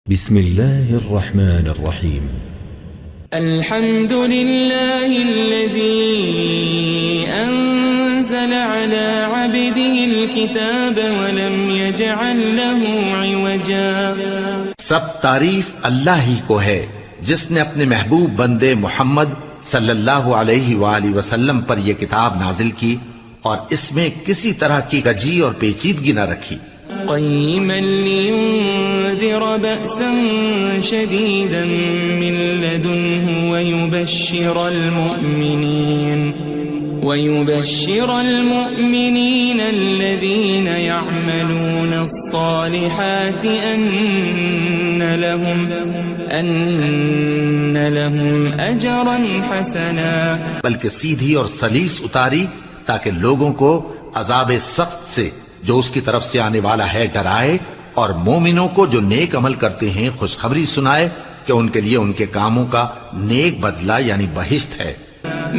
بسم الله الرحمن الرحيم. الحمد لله الذي أنزل على عبده الكتاب ولم يجعل له عوجا. سب تعریف اللہ ہی کو ہے جس نے اپنے محبوب بندے محمد صلی اللہ علیہ وآلہ وسلم پر یہ کتاب نازل کی اور اس میں کسی طرح کی کجی اور پیچیدگی نہ رکھی. قيما لينذر بأسا شديدا من لدنه ويبشر المؤمنين الذين يعملون الصالحات أن لهم أجرا حسنا. بلکہ سیدھی اور سلیس اتاری تاکہ لوگوں کو عذاب سخت سے جو اس کی طرف سے آنے والا ہے ڈرائے، اور مومنوں کو جو نیک عمل کرتے ہیں خوشخبری سنائے کہ ان کے لیے ان کے کاموں کا نیک بدلہ یعنی بہشت ہے،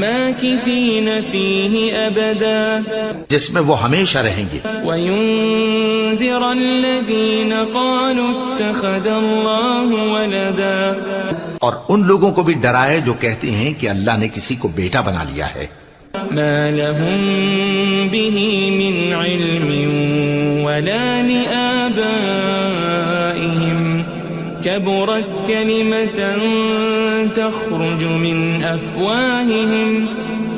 ماکثین فیہ ابدا، جس میں وہ ہمیشہ رہیں گے. وینذر الذین قالوا اتخذ اللہ ولدا، اور ان لوگوں کو بھی ڈرائے جو کہتے ہیں کہ اللہ نے کسی کو بیٹا بنا لیا ہے. ما لهم به من علم ولا لآبائهم كبرت كلمة تخرج من أفواههم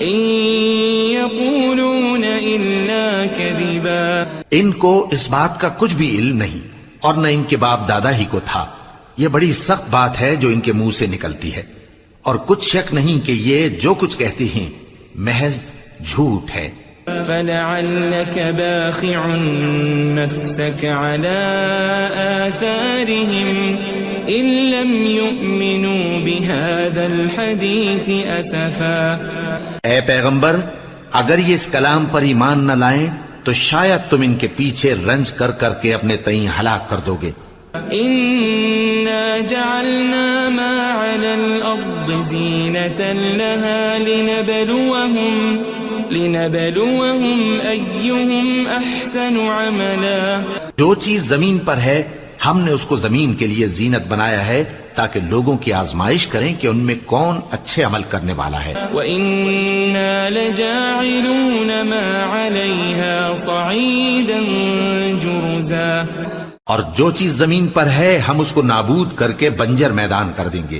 إن يقولون إلا كذبا. ان کو اس بات کا کچھ بھی علم نہیں اور نہ ان کے باپ دادا ہی کو تھا. یہ بڑی سخت بات ہے جو ان کے منہ سے نکلتی ہے، اور کچھ شک نہیں کہ یہ جو کچھ کہتے ہیں محض جھوٹ ہے. فلعلك باخع نفسك على آثارهم إن لم يؤمنوا بهذا الحديث أسفا. اے پیغمبر، اگر یہ اس کلام پر ایمان نہ لائیں تو شاید تم ان کے پیچھے رنج کر کر کے اپنے تئیں ہلاک کر دو گے. إنا جعلنا ما على الأرض زينة لها لنبلوهم أيهم أحسن عملا. جو چیز زمین پر ہے ہم نے اس کو زمین کے لیے زینت بنایا ہے تاکہ لوگوں کی آزمائش کریں کہ ان میں کون اچھے عمل کرنے والا ہے. وَإِنَّا لَجَاعِلُونَ مَا عَلَيْهَا صَعِيدًا جُرُزًا. اور جو چیز زمین پر ہے ہم اس کو نابود کر کے بنجر میدان کر دیں گے.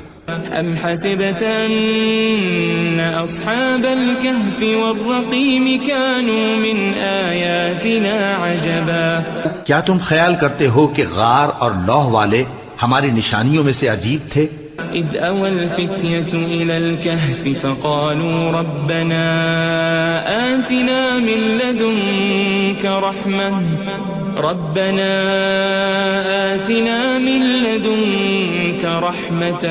ام حسبت ان اصحاب الكهف والرقيم كانوا من آیاتنا عجبا. کیا تم خیال کرتے ہو کہ غار اور لوح والے ہماری نشانیوں میں سے عجیب تھے؟ اذ اوى الفتية الى الكهف فقالوا ربنا آتنا من لدنك رحمة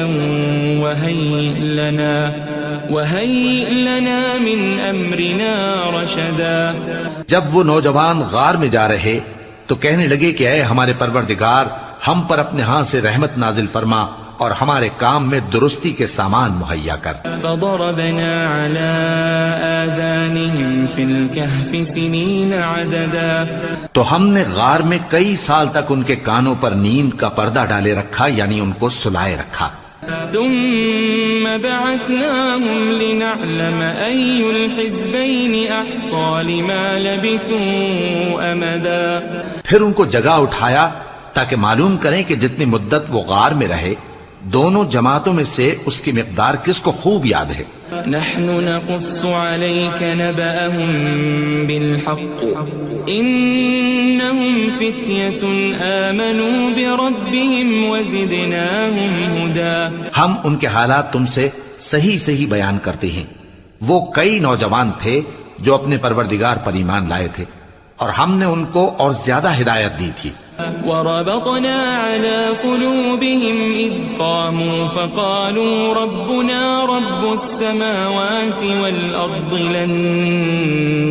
وهيئ لنا من أمرنا رشدا. جب وہ نوجوان غار میں جا رہے تو کہنے لگے کہ اے ہمارے پروردگار، ہم پر اپنے ہاں سے رحمت نازل فرما اور ہمارے کام میں درستی کے سامان مہیا کر. فضربنا على آذانهم في الكهف سنين عددا. تو ہم نے غار میں کئی سال تک ان کے کانوں پر نیند کا پردہ ڈالے رکھا، یعنی ان کو سلائے رکھا. ثم بعثناهم لنعلم أي الحزبين أحصى لما لبثوا أمدا. پھر ان کو جگہ اٹھایا تاکہ معلوم کریں کہ جتنی مدت وہ غار میں رہے دونوں جماعتوں میں سے اس کی مقدار کس کو خوب یاد ہے. نحن نقص عليك نبأهم بالحق إنهم فتية آمنوا بربهم وزدناهم هدى. ہم ان کے حالات تم سے صحیح صحیح بیان کرتے ہیں. وہ کئی نوجوان تھے جو اپنے پروردگار پر ایمان لائے تھے اور ہم نے ان کو اور زیادہ ہدایت دی تھی. وربطنا على قلوبهم إذ قاموا فقالوا ربنا رب السماوات والأرض لن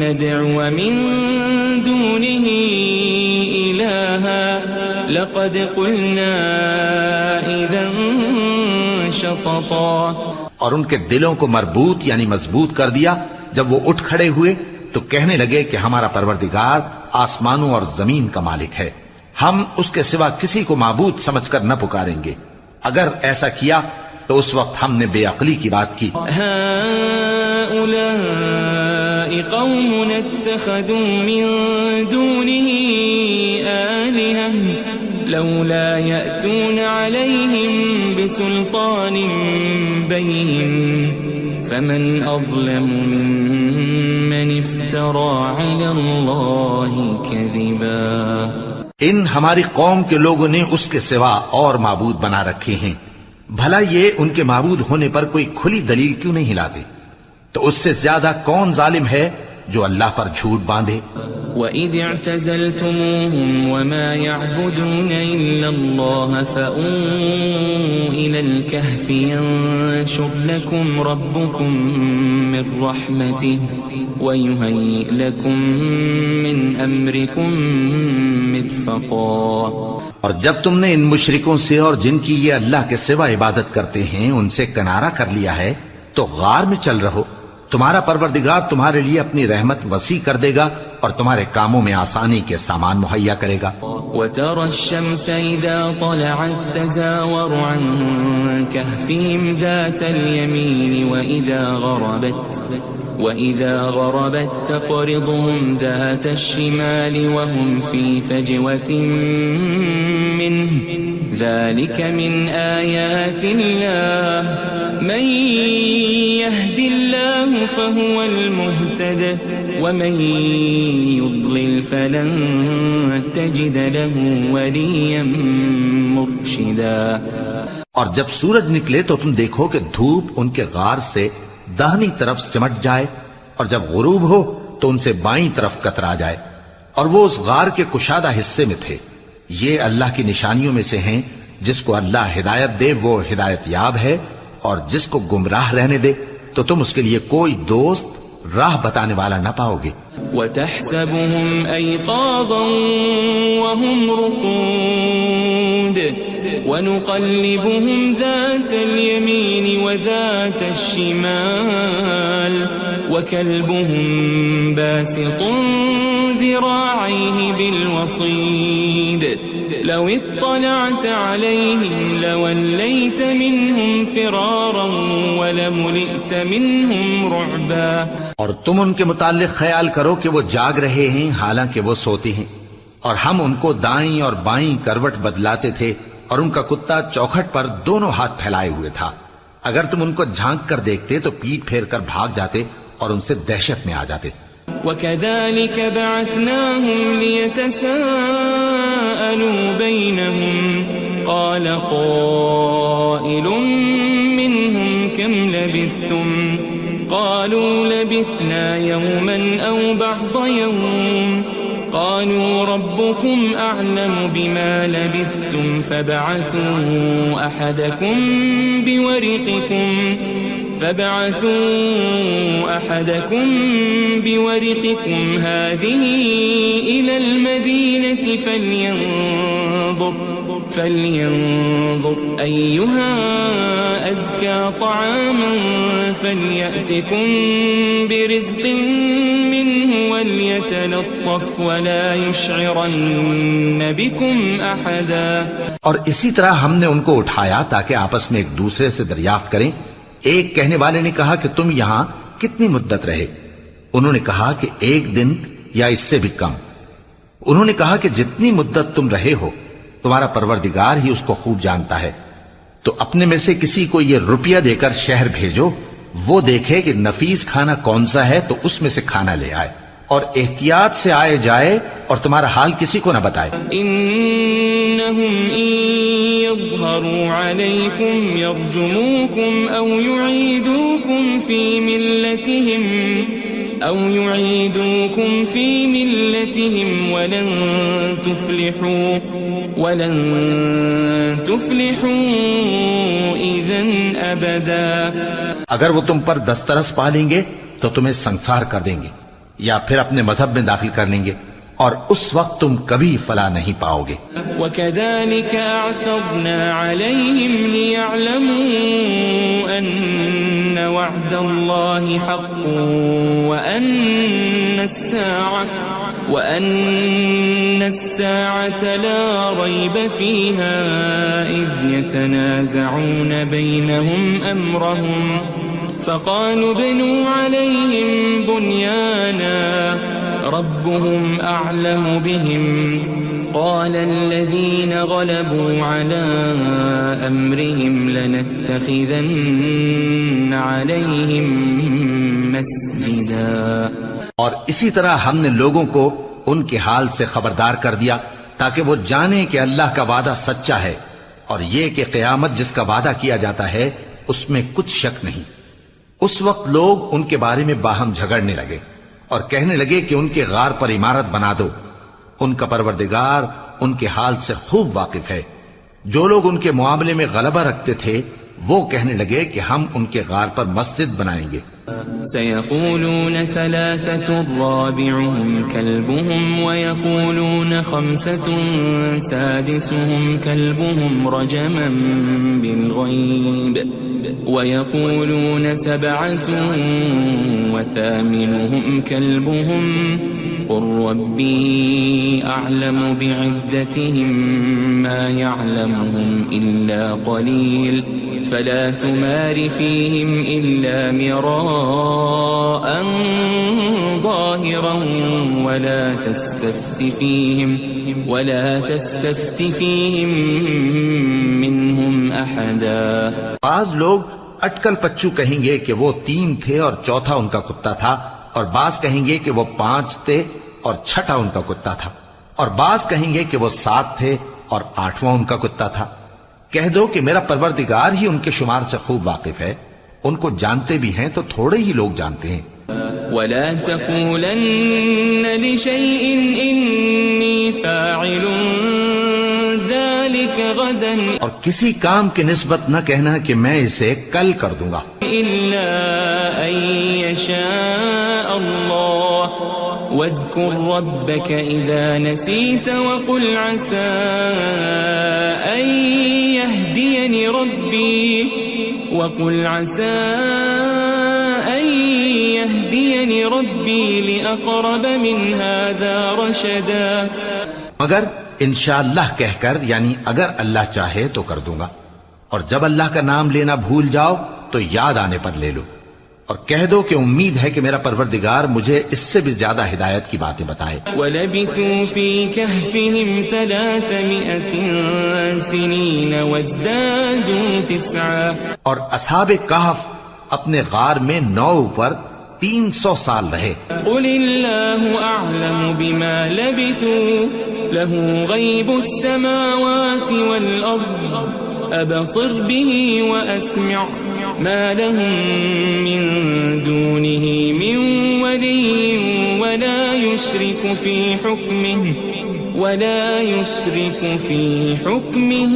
ندعو من دونه إلها لقد قلنا إذا شططا. اور ان کے دلوں کو مربوط یعنی مضبوط کر دیا. جب وہ اٹھ کھڑے ہوئے تو کہنے لگے کہ ہمارا پروردگار آسمانوں اور زمین کا مالک ہے، ہم اس کے سوا کسی کو معبود سمجھ کر نہ پکاریں گے. اگر ایسا کیا تو اس وقت ہم نے بے عقلی کی بات کی. هؤلاء قوم اتخذوا من دونه آلهة لولا يأتون عليهم بسلطان بين فمن أظلم ممن افترى على الله كذبا. ان ہماری قوم کے لوگوں نے اس کے سوا اور معبود بنا رکھے ہیں. بھلا یہ ان کے معبود ہونے پر کوئی کھلی دلیل کیوں نہیں لاتے؟ تو اس سے زیادہ کون ظالم ہے جو اللہ پر جھوٹ باندھے؟ وَإِذِ اعْتَزَلْتُمُوهُمْ وَمَا يَعْبُدُونَ إِلَّا اللَّهَ فَأْوُوا إِلَى الْكَهْفِ يَنشُرْ لَكُمْ رَبُّكُمْ مِنْ رَحْمَتِهِ وَيُهَيِّئْ لَكُمْ مِنْ أَمْرِكُمْ مِرْفَقًا. اور جب تم نے ان مشرکوں سے اور جن کی یہ اللہ کے سوا عبادت کرتے ہیں ان سے کنارہ کر لیا ہے تو غار میں چل رہو. تمہارا پروردگار تمہارے لیے اپنی رحمت وسیع کر دے گا اور تمہارے کاموں میں آسانی کے سامان مہیا کرے گا. وَتَرَى الشَّمْسَ إِذَا طَلَعَتْ تَزَاوَرُ عَنْ كَهْفِهِمْ ذَاتَ الْيَمِينِ وَإِذَا غَرَبَتْ تَقْرِضُهُمْ ذَاتَ الشِّمَالِ وَهُمْ فِي فَجْوَةٍ مِّنْهُ ذَلِكَ مِنْ آيَاتِ اللَّهِ مَنْ يَهْدِ اللَّهُ فَهُوَ الْمُهْتَدِ وَمَنْ يُضْلِلْ فَلَنْ تَجِدَ لَهُ وَلِيًّا مُرْشِدًا. اور جب سورج نکلے تو تم دیکھو کہ دھوپ ان کے غار سے داہنی طرف سمٹ جائے اور جب غروب ہو تو ان سے بائیں طرف کترا جائے اور وہ اس غار کے کشادہ حصے میں تھے. یہ اللہ کی نشانیوں میں سے ہیں. جس کو اللہ ہدایت دے وہ ہدایت یاب ہے اور جس کو گمراہ رہنے دے تو تم اس کے لیے کوئی دوست راہ بتانے والا نہ پاؤ گے. وَتَحْسَبُهُمْ أَيْقَاظًا وَهُمْ رُقُودٌ وَنُقَلِّبُهُمْ ذَاتَ الْيَمِينِ وَذَاتَ الشِّمَالِ وَكَلْبُهُمْ بَاسِطٌ ذِرَاعَيْهِ بِالْوَصِيدِ لَوِ اطَّلَعْتَ عَلَيْهِمْ لَوَلَّيْتَ مِنْهُمْ فِرَارًا وَلَمُلِئْتَ مِنْهُمْ رُعْبًا. اور تم ان کے متعلق خیال کرو کہ وہ جاگ رہے ہیں حالانکہ وہ سوتے ہیں اور ہم ان کو دائیں اور بائیں کروٹ بدلاتے تھے اور ان کا کتا چوکھٹ پر دونوں ہاتھ پھیلائے ہوئے تھا. اگر تم ان کو جھانک کر دیکھتے تو پیٹ پھیر کر بھاگ جاتے اور ان سے دہشت میں آ جاتے. وَكَذَلِكَ بَعَثْنَاهُمْ لِيَتَسَاءَلُوا بَيْنَهُمْ قَالَ قَائِلٌ مِّنْهُمْ كَمْ لَبِثْتُمْ قَالُوا لَبِثْنَا يَوْمًا أَوْ بَعْضَ يَوْمٍ قَالُوا رَبُّكُمْ أَعْلَمُ بِمَا لَبِثْتُمْ فَابْعَثُوا أَحَدَكُمْ بِوَرِقِكُمْ هَذِهِ إِلَى الْمَدِينَةِ فَلْيَنظُرْ أَيُّهَا أَزْكَى طَعَامًا فَلْيَأْتِكُمْ بِرِزْقٍ مِّنْهُ وَلْيَتَلَطَّفْ وَلَا يُشْعِرَنَّ بِكُمْ أَحَدًا. اور اسی طرح ہم نے ان کو اٹھایا تاکہ آپس میں ایک دوسرے سے دریافت کریں. ایک کہنے والے نے کہا کہ تم یہاں کتنی مدت رہے؟ انہوں نے کہا کہ 1 دن یا اس سے بھی کم. انہوں نے کہا کہ جتنی مدت تم رہے ہو تمہارا پروردگار ہی اس کو خوب جانتا ہے. تو اپنے میں سے کسی کو یہ روپیہ دے کر شہر بھیجو، وہ دیکھے کہ نفیس کھانا کون سا ہے تو اس میں سے کھانا لے آئے اور احتیاط سے آئے جائے اور تمہارا حال کسی کو نہ بتائے. انہم ان یظہروا علیکم یرجموکم او یعیدوکم فی ملتہم ولن تفلحوا اذن ابدا. اگر وہ تم پر دسترس پا لیں گے تو تمہیں سنسار کر دیں گے یا پھر اپنے مذہب میں داخل کر لیں گے اور اس وقت تم کبھی فلاح نہیں پاؤ گے. وَكَذَلِكَ أَعْثَرْنَا عَلَيْهِمْ لِيَعْلَمُوا أَنَّ وَعْدَ اللَّهِ حَقٌّ وَأَنَّ وأن الساعة لا ريب فيها إذ يتنازعون بينهم أمرهم فقالوا ابنوا عليهم بنيانا ربهم أعلم بهم قال الذين غلبوا على أمرهم لنتخذن عليهم مسجدا. اور اسی طرح ہم نے لوگوں کو ان کے حال سے خبردار کر دیا تاکہ وہ جانیں کہ اللہ کا وعدہ سچا ہے اور یہ کہ قیامت جس کا وعدہ کیا جاتا ہے اس میں کچھ شک نہیں. اس وقت لوگ ان کے بارے میں باہم جھگڑنے لگے اور کہنے لگے کہ ان کے غار پر عمارت بنا دو. ان کا پروردگار ان کے حال سے خوب واقف ہے. جو لوگ ان کے معاملے میں غلبہ رکھتے تھے وہ کہنے لگے کہ ہم ان کے غار پر مسجد بنائیں گے. سيقولون ثلاثة رابعهم كلبهم ويقولون خمسة سادسهم كلبهم رجما بالغيب ويقولون سبعة وثامنهم كلبهم قل ربي أعلم بعدتهم ما يعلمهم إلا قليل فلا تمار فيهم إلا مراء ظاهرا ولا تستفت فيهم منهم أحدا. بعض لوگ اٹکل پچو کہیں گے کہ وہ 3 تھے اور چوتھا ان کا کتا تھا، اور بعض کہیں گے کہ وہ 5 تھے اور چھٹا ان کا کتا تھا، اور بعض کہیں گے کہ وہ 7 تھے اور 8واں ان کا کتا تھا. کہہ دو کہ میرا پروردگار ہی ان کے شمار سے خوب واقف ہے، ان کو جانتے بھی ہیں تو تھوڑے ہی لوگ جانتے ہیں. ولا تقولن لشيء إني فاعل ذلك غدا اور کسی کام کی نسبت نہ کہنا کہ میں اسے کل کر دوں گا إلا أن يشاء الله واذكر ربك إذا نسيت وقل عسى أن يهديني ربي لأقرب من هذا رشدا. مگر انشاءاللہ کہہ کر، یعنی اگر اللہ چاہے تو کر دوں گا، اور جب اللہ کا نام لینا بھول جاؤ تو یاد آنے پر لے لو، اور کہہ دو کہ امید ہے کہ میرا پروردگار مجھے اس سے بھی زیادہ ہدایت کی باتیں بتائے. وَلَبِثُوا فِي كَهْفِهِمْ 300 سِنِينَ وَازْدَادُوا 9. اور اصحاب کہف اپنے غار میں 9 پر 300 سال رہے. قُلِ اللَّهُ أَعْلَمُ بِمَا لَبِثُوا لَهُ غَيْبُ السَّمَاوَاتِ وَالْأَرْضِ أَبْصِرْ بِهِ وَأَسْمِعْ مَا لَهُم مِّن دُونِهِ مِن وَلِيٍّ وَلَا يُشْرِكُ فِي حُكْمِهِ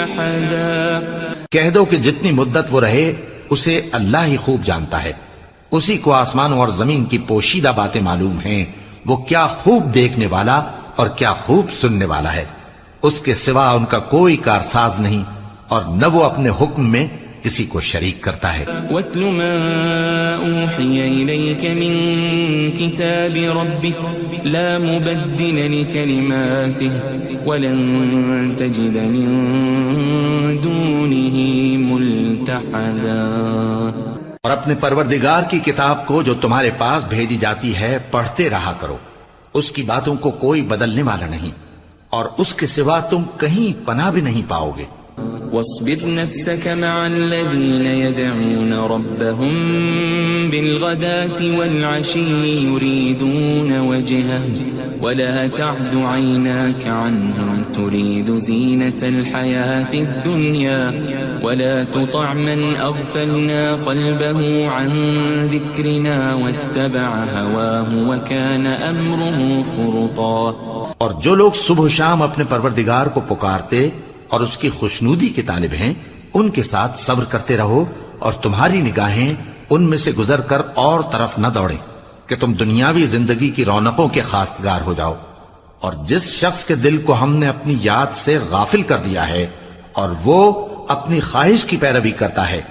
أَحَدًا. کہہ دو کہ جتنی مدت وہ رہے اسے اللہ ہی خوب جانتا ہے، اسی کو آسمانوں اور زمین کی پوشیدہ باتیں معلوم ہیں. وہ کیا خوب دیکھنے والا اور کیا خوب سننے والا ہے. اس کے سوا ان کا کوئی کارساز نہیں، اور نہ وہ اپنے حکم میں کسی کو شریک کرتا ہے. وَاتْلُ مَا أُوحِيَ إِلَيْكَ مِن كِتَابِ رَبِّكَ لَا مُبَدِّلَ لِكَلِمَاتِهِ وَلَن تَجِدَ مِن دُونِهِ مُلْتَحَدًا. اور اپنے پروردگار کی کتاب کو جو تمہارے پاس بھیجی جاتی ہے پڑھتے رہا کرو، اس کی باتوں کو کوئی بدلنے والا نہیں، اور اس کے سوا تم کہیں پناہ بھی نہیں پاؤ گے. واصبر نفسك مع الذين يدعون ربهم بالغداة والعشي يريدون وجهه ولا تعد عيناك عنهم تريد زينة الحياة الدنيا ولا تطع من أغفلنا قلبه عن ذكرنا واتبع هواه وكان أمره فرطا. اور جو لوگ صبح و شام اپنے پروردگار کو پکارتے اور اس کی خوشنودی کے طالب ہیں، ان کے ساتھ صبر کرتے رہو، اور تمہاری نگاہیں ان میں سے گزر کر اور طرف نہ دوڑیں کہ تم دنیاوی زندگی کی رونقوں کے خواستگار ہو جاؤ. اور جس شخص کے دل کو ہم نے اپنی یاد سے غافل کر دیا ہے اور وہ اپنی خواہش کی پیروی کرتا ہے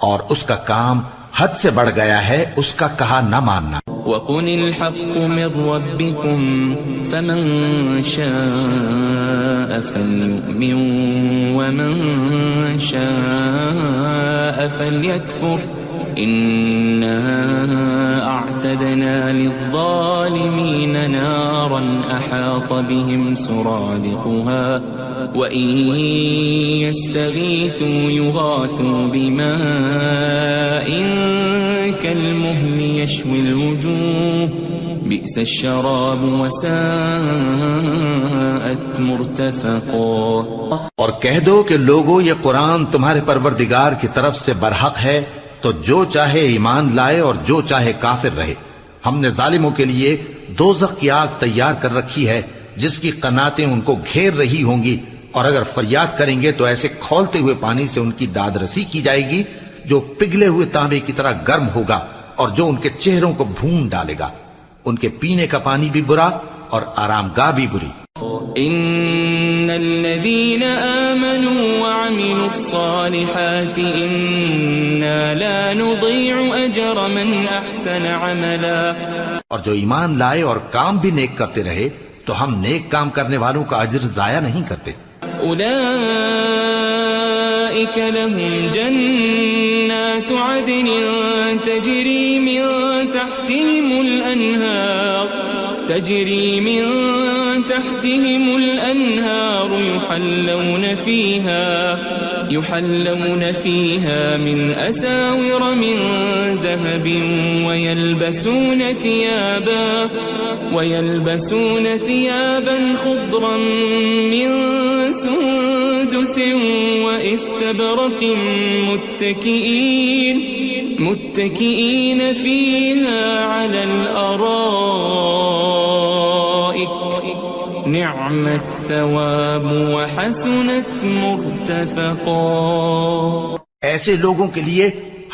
اور اس کا کام حد سے بڑھ گیا ہے، اس کا کہا نہ ماننا. وقل الحق من ربكم فمن شاء فليؤمن ومن شاء فليكفر إنا أعتدنا للظالمين نارا أحاط بهم سرادقها وإن يستغيثوا يغاثوا بماء كالمهل يشوي الوجوه بئس الشراب وساءت مرتفقا. اور کہہ دو کہ لوگو یہ قرآن تمہارے پروردگار کی طرف سے برحق ہے، تو جو چاہے ایمان لائے اور جو چاہے کافر رہے. ہم نے ظالموں کے لیے دوزخ کی آگ تیار کر رکھی ہے جس کی قناتیں ان کو گھیر رہی ہوں گی، اور اگر فریاد کریں گے تو ایسے کھولتے ہوئے پانی سے ان کی داد رسی کی جائے گی جو پگھلے ہوئے تانبے کی طرح گرم ہوگا اور جو ان کے چہروں کو بھون ڈالے گا. ان کے پینے کا پانی بھی برا اور آرام گاہ بھی بری. ان الذين آمنوا وعملوا الصالحات انا لا نضيع اجر من احسن عملا. اور جو ایمان لائے اور کام بھی نیک کرتے رہے تو ہم نیک کام کرنے والوں کا اجر ضائع نہیں کرتے. اولئك لهم جنات عدن تجري من تحتهم الأنهار يحلون فيها من أساور من ذهب ويلبسون ثيابا خضرا من سندس واستبرق متكئين فيها على الأرائك نعم الثواب وحسنت مرتفقا. ایسے لوگوں کے لیے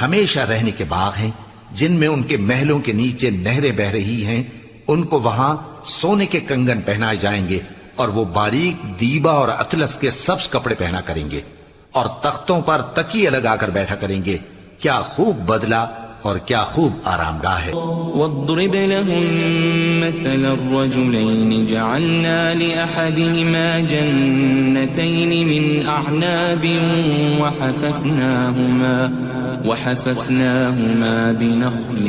ہمیشہ رہنے کے باغ ہیں جن میں ان کے محلوں کے نیچے نہریں بہ رہی ہیں. ان کو وہاں سونے کے کنگن پہنائے جائیں گے اور وہ باریک دیبا اور اطلس کے سبز کپڑے پہنا کریں گے اور تختوں پر تکیے لگا کر بیٹھا کریں گے. کیا خوب بدلہ اور کیا خوب آرام گاہ ہے. واضرب لهم مثل الرجلين جعلنا لأحدهما جنتين من أعناب وحففناهما بنخل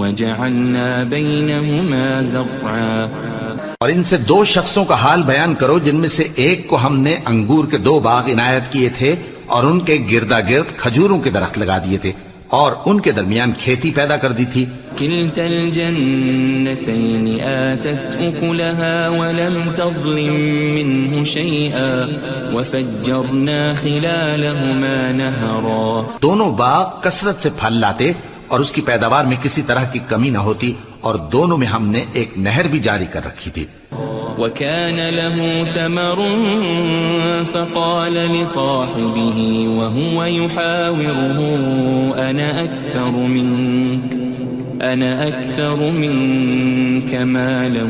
وجعلنا بينهما زرعا. اور ان سے دو شخصوں کا حال بیان کرو جن میں سے ایک کو ہم نے انگور کے 2 باغ عنایت کیے تھے اور ان کے گردا گرد کھجوروں کے درخت لگا دیے تھے اور ان کے درمیان کھیتی پیدا کر دی تھی. كلتا الجنتين آتت أكلها ولم تظلم منه شيئا وفجرنا خلالهما نهرا. دونوں باغ کثرت سے پھل لاتے اور اس کی پیداوار میں کسی طرح کی کمی نہ ہوتی اور دونوں میں ہم نے ایک نہر بھی جاری کر رکھی تھی. وكان له ثمر فقال لصاحبه وهو يحاوره أنا أكثر منك مالا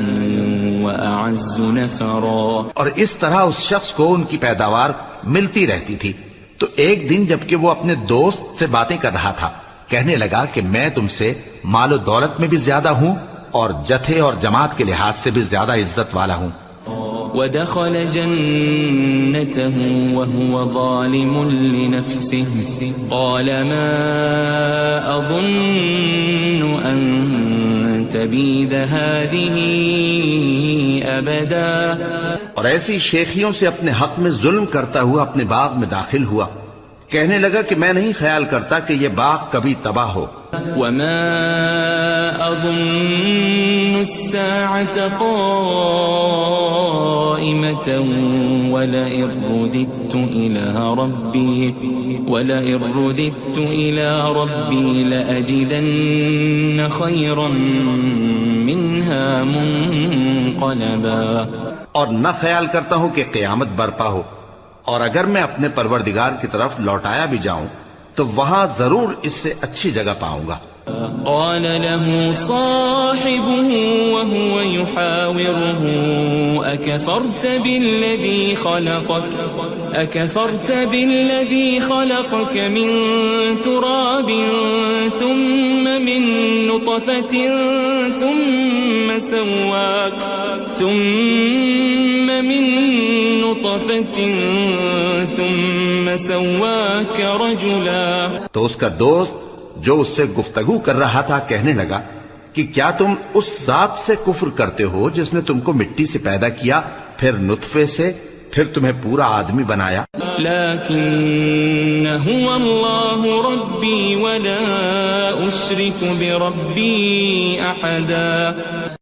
وأعز نفرا. اور اس طرح اس شخص کو ان کی پیداوار ملتی رہتی تھی. تو ایک دن جبکہ وہ اپنے دوست سے باتیں کر رہا تھا کہنے لگا کہ میں تم سے مال و دولت میں بھی زیادہ ہوں اور جتھے اور جماعت کے لحاظ سے بھی زیادہ عزت والا ہوں. ودخل جنته وهو ظالم لنفسه قال ما أظن أن تبيد هذه أبدا. اور ایسی شیخیوں سے اپنے حق میں ظلم کرتا ہوا اپنے باغ میں داخل ہوا. کہنے لگا کہ میں نہیں خیال کرتا کہ یہ باغ کبھی تباہ ہو. وما أظن الساعة قائمة ولئن رددت إلى ربي لأجدن خيرا منها منقلبا. اور نہ خیال کرتا ہوں کہ قیامت برپا ہو اور اگر میں اپنے پروردگار کی طرف لوٹایا بھی جاؤں تو وہاں ضرور اس سے اچھی جگہ پاؤں گا. قال له صاحبه وهو يحاوره أكفرت بالذي خلقك من تراب ثم من نطفة ثم سواك رجلا. تو اس کا دوست جو اس سے گفتگو کر رہا تھا کہنے لگا کہ کیا تم اس ذات سے کفر کرتے ہو جس نے تم کو مٹی سے پیدا کیا، پھر نطفے سے، پھر تمہیں پورا آدمی بنایا؟ لیکن هو اللہ ربی ولا اشرک بربی احدا.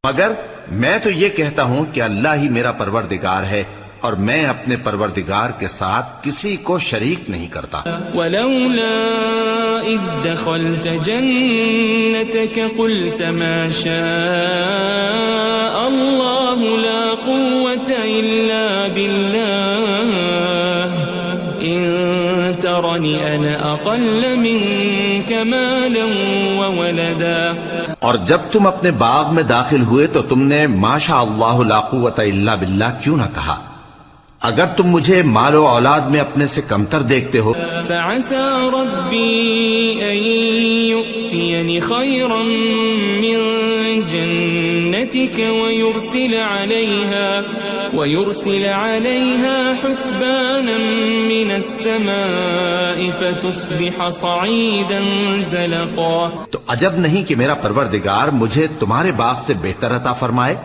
مگر میں تو یہ کہتا ہوں کہ اللہ ہی میرا پروردگار ہے اور میں اپنے پروردگار کے ساتھ کسی کو شریک نہیں کرتا. ولولا اذ دخلت جنتك قلت ما شاء الله لا قوة الا بالله ان ترني انا اقل منك مالا وولدا. اور جب تم اپنے باغ میں داخل ہوئے تو تم نے ما شاء اللہ لا قوت الا باللہ کیوں نہ کہا؟ اگر تم مجھے مال و اولاد میں اپنے سے کمتر دیکھتے ہو. فعسى ربي أن يؤتيني خيرا من جنتك ويرسل عليها حسبانا من السماء فتصبح صعيدا زلقا. تو عجب نہیں کہ میرا پروردگار مجھے تمہارے باغ سے بہتر عطا فرمائے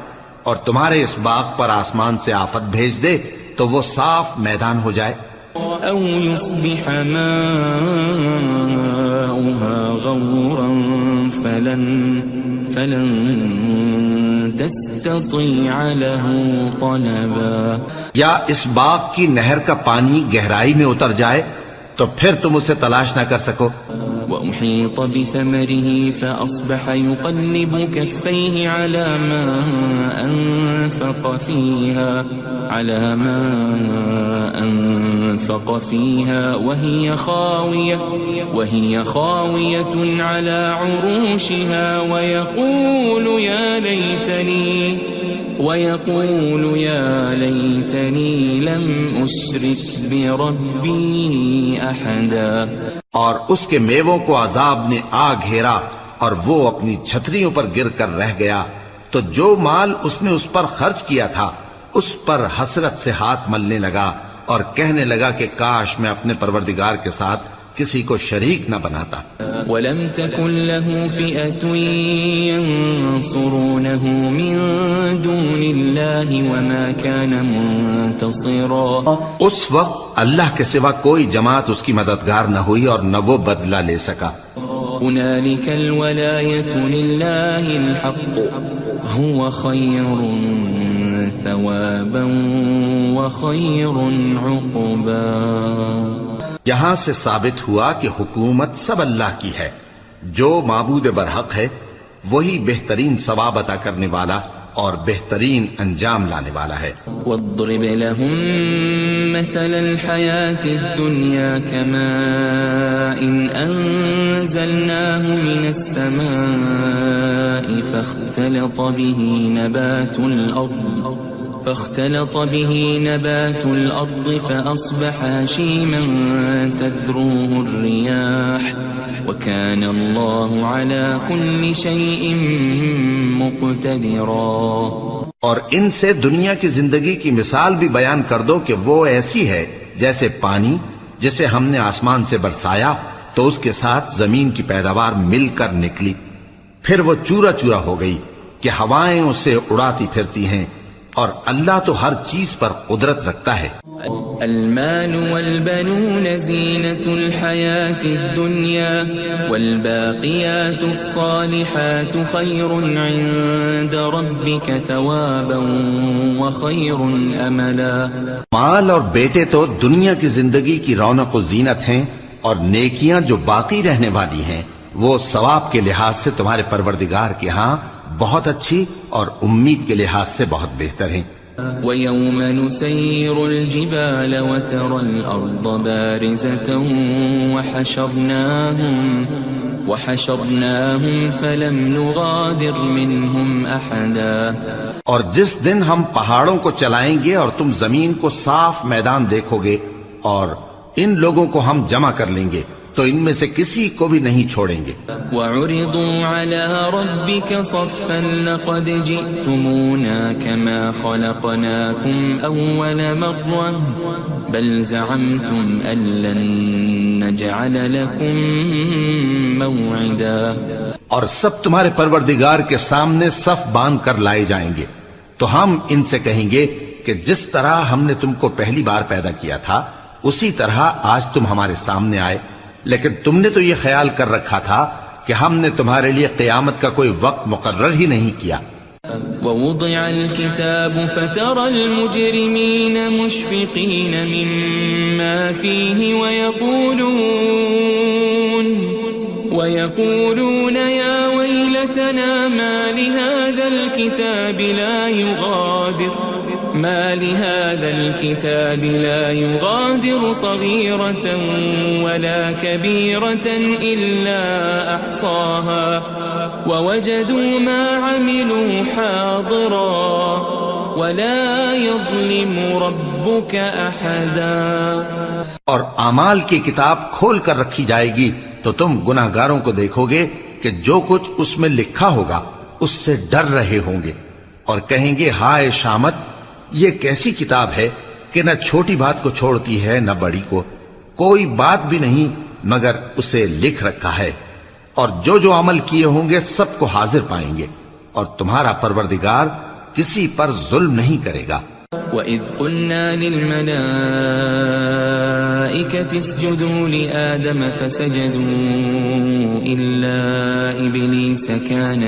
اور تمہارے اس باغ پر آسمان سے آفت بھیج دے تو وہ صاف میدان ہو جائے. او يصبح ماؤها غورا فلن تستطيع له طلبا. یا اس باغ کی نہر کا پانی گہرائی میں اتر جائے تو پھر تم اسے تلاش نہ کر سکو. وأحيط بثمره فأصبح يقلب كفيه على ما أنفق فيها وهي خاوية على عروشها ويقول يا ليتني لم أشرك بربي أحدا. اور اس کے میووں کو عذاب نے آ گھیرا اور وہ اپنی چھتریوں پر گر کر رہ گیا، تو جو مال اس نے اس پر خرچ کیا تھا اس پر حسرت سے ہاتھ ملنے لگا اور کہنے لگا کہ کاش میں اپنے پروردگار کے ساتھ کسی کو شریک نہ بناتا. وَلَمْ تَكُنْ لَهُ فِئَةٌ يَنصُرُونَهُ مِن دُونِ اللَّهِ وَمَا كَانَ مُنتَصِرًا. اس وقت اللہ کے سوا کوئی جماعت اس کی مددگار نہ ہوئی اور نہ وہ بدلہ لے سکا. هُنَالِكَ الْوَلَایَةُ لِلَّهِ الْحَقُّ هُوَ خَيْرٌ ثَوَابًا وَخَيْرٌ عُقْبًا. یہاں سے ثابت ہوا کہ حکومت سب اللہ کی ہے، جو معبود برحق ہے وہی بہترین ثواب عطا کرنے والا اور بہترین انجام لانے والا ہے. وَاضْرِبْ لَهُم مَّثَلَ الْحَيَاةِ الدُّنْيَا كَمَاءٍ أَنزَلْنَاهُ مِنَ السَّمَاءِ فاختلط به نبات الأرض فأصبح هشيما تذروه الرياح وكان الله على كل شيء مقتدرا. اور ان سے دنیا کی زندگی کی مثال بھی بیان کر دو کہ وہ ایسی ہے جیسے پانی جسے ہم نے آسمان سے برسایا تو اس کے ساتھ زمین کی پیداوار مل کر نکلی، پھر وہ چورا چورا ہو گئی کہ ہوائیں اسے اڑاتی پھرتی ہیں، اور اللہ تو ہر چیز پر قدرت رکھتا ہے. المال والبنون زینة الحیاة الدنیا والباقیات الصالحات خیر عند ربک ثوابا وخیر املا. مال اور بیٹے تو دنیا کی زندگی کی رونق و زینت ہیں، اور نیکیاں جو باقی رہنے والی ہیں وہ ثواب کے لحاظ سے تمہارے پروردگار کے ہاں بہت اچھی اور امید کے لحاظ سے بہت بہتر ہیں. وَيَوْمَ نُسَيِّرُ الْجِبَالَ وَتَرَى الْأَرْضَ بَارِزَةً وَحَشَرْنَاهُمْ فَلَمْ نُغَادِرْ مِنْهُمْ أَحَدًا. اور جس دن ہم پہاڑوں کو چلائیں گے اور تم زمین کو صاف میدان دیکھو گے اور ان لوگوں کو ہم جمع کر لیں گے تو ان میں سے کسی کو بھی نہیں چھوڑیں گے. وَعُرِضُوا عَلَى رَبِّكَ صَفًّا لَقَدْ جِئْتُمُونَا كَمَا خَلَقْنَاكُمْ أَوَّلَ مَرَّةٍ بَلْ زَعَمْتُمْ أَن لَّن نَّجْعَلَ لَكُم مَّوْعِدًا. اور سب تمہارے پروردگار کے سامنے صف باندھ کر لائے جائیں گے تو ہم ان سے کہیں گے کہ جس طرح ہم نے تم کو پہلی بار پیدا کیا تھا اسی طرح آج تم ہمارے سامنے آئے، لیکن تم نے تو یہ خیال کر رکھا تھا کہ ہم نے تمہارے لیے قیامت کا کوئی وقت مقرر ہی نہیں کیا. وَوُضِعَ الْكِتَابُ فَتَرَى الْمُجْرِمِينَ مُشْفِقِينَ مِمَّا فِيهِ وَيَقُولُونَ يَا وَيْلَتَنَا مَا لِهَذَا الْكِتَابِ لَا يُغَادِرُ صَغِيرَةً وَلَا كَبِيرَةً إِلَّا أَحْصَاهَا وَوَجَدُوا مَا عَمِلُوا حَاضِرًا وَلَا يَظْلِمُ رَبُّكَ أَحَدًا. اور اعمال کی کتاب کھول کر رکھی جائے گی تو تم گناہگاروں کو دیکھو گے کہ جو کچھ اس میں لکھا ہوگا اس سے ڈر رہے ہوں گے اور کہیں گے ہائے شامت، یہ کیسی کتاب ہے کہ نہ چھوٹی بات کو چھوڑتی ہے نہ بڑی کو، کوئی بات بھی نہیں مگر اسے لکھ رکھا ہے، اور جو جو عمل کیے ہوں گے سب کو حاضر پائیں گے، اور تمہارا پروردگار کسی پر ظلم نہیں کرے گا. وَإِذْ قُلْنَا لِلْمَلَائِكَةِ اسْجُدُوا لِآدَمَ فَسَجَدُوا إِلَّا إِبْلِيسَ كَانَ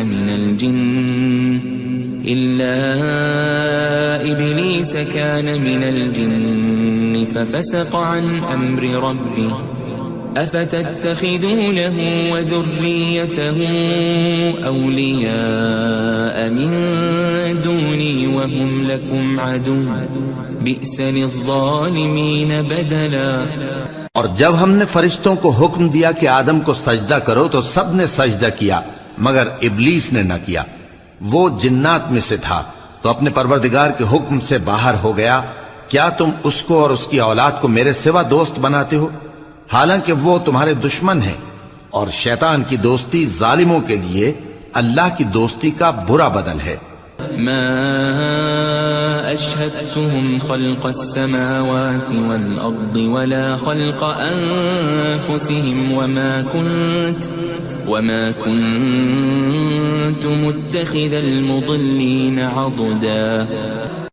مِنَ الْجِنِّ فَفَسَقَ عَنْ أَمْرِ رَبِّهِ أَفَتَتَّخِذُونَهُ وَذُرِّيَّتَهُ أَوْلِيَاءَ مِن دُونِي وَهُمْ لَكُمْ عَدُوٌّ بِئْسَ لِلظَّالِمِينَ بَدَلًا. اور جب ہم نے فرشتوں کو حکم دیا کہ آدم کو سجدہ کرو تو سب نے سجدہ کیا مگر ابلیس نے نہ کیا، وہ جنات میں سے تھا تو اپنے پروردگار کے حکم سے باہر ہو گیا. کیا تم اس کو اور اس کی اولاد کو میرے سوا دوست بناتے ہو حالانکہ وہ تمہارے دشمن ہیں، اور شیطان کی دوستی ظالموں کے لیے اللہ کی دوستی کا برا بدل ہے. ما أشهدتهم خلق السماوات والأرض ولا خلق أنفسهم وما كنت متخذ المضلين عضدا.